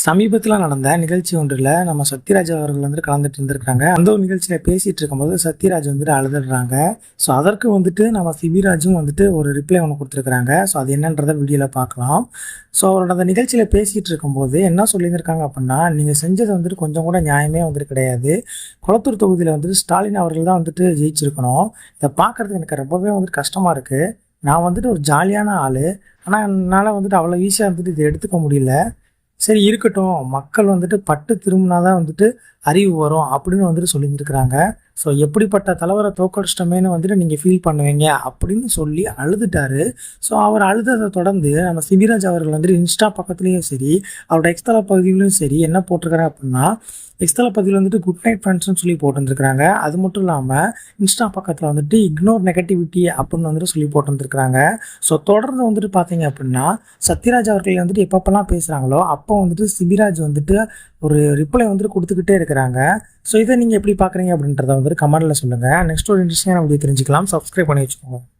சமீபத்துல நடந்த நிகழ்ச்சி ஒன்றில் நம்ம சத்யராஜ் அவர்கள் கலந்துட்டு இருந்திருக்காங்க. அந்த ஒரு நிகழ்ச்சியில பேசிட்டு இருக்கும்போது சத்யராஜ் அழுதுடுறாங்க. ஸோ அதற்கு நம்ம சிபிராஜும் ஒரு ரிப்ளை ஒன்று கொடுத்துருக்காங்க. ஸோ அது என்னன்றதை வீடியோல பார்க்கலாம். ஸோ அவரோட அந்த நிகழ்ச்சியில பேசிட்டு இருக்கும்போது என்ன சொல்லியிருக்காங்க அப்படின்னா, நீங்க செஞ்சது கொஞ்சம் கூட நியாயமே கிடையாது. குளத்தூர் தொகுதியில் ஸ்டாலின் அவர்கள் தான் ஜெயிச்சிருக்கணும். இதை பார்க்கறதுக்கு எனக்கு ரொம்பவே கஷ்டமா இருக்கு. நான் ஒரு ஜாலியான ஆளு. ஆனால் என்னால் அவ்வளோ ஈஸியாக இதை எடுத்துக்க முடியல. சரி இருக்கட்டும், மக்கள் பட்டு திரும்பினாதான் அறிவு வரும் அப்படின்னு சொல்லியிருக்கிறாங்க. ஸோ எப்படிப்பட்ட தலைவரை தோக்கடிச்சிட்டமேன்னு நீங்கள் ஃபீல் பண்ணுவீங்க அப்படின்னு சொல்லி அழுதுட்டாரு. ஸோ அவர் அழுததை தொடர்ந்து நம்ம சிபிராஜ் அவர்கள் இன்ஸ்டா பக்கத்துலேயும் சரி, அவரோட எக்ஸ்தல பகுதியிலும் சரி என்ன போட்டிருக்காரு அப்படின்னா, எக்ஸ்தல பகுதியில் குட் நைட் ஃப்ரெண்ட்ஸ்னு சொல்லி போட்டுருந்துருக்காங்க. அது மட்டும் இல்லாமல் இன்ஸ்டா பக்கத்தில் இக்னோர் நெகட்டிவிட்டி அப்படின்னு சொல்லி போட்டுருந்துருக்காங்க. ஸோ தொடர்ந்து பார்த்தீங்க அப்படின்னா சத்யராஜ் அவர்கள் எப்பப்பெல்லாம் பேசுகிறாங்களோ அப்போ சிபிராஜ் ஒரு ரிப்ளை கொடுத்துக்கிட்டே இருக்கிறாங்க. ஸோ இதை நீங்கள் எப்படி பார்க்குறீங்க அப்படின்றத கமெண்ட்டில் சொல்லுங்கள். நெக்ஸ்ட் ஒரு இன்ட்ரெஸ்டிங்கான வீடியோ தெரிஞ்சுக்கலாம். சப்ஸ்கிரைப் பண்ணி வச்சுக்கோங்க.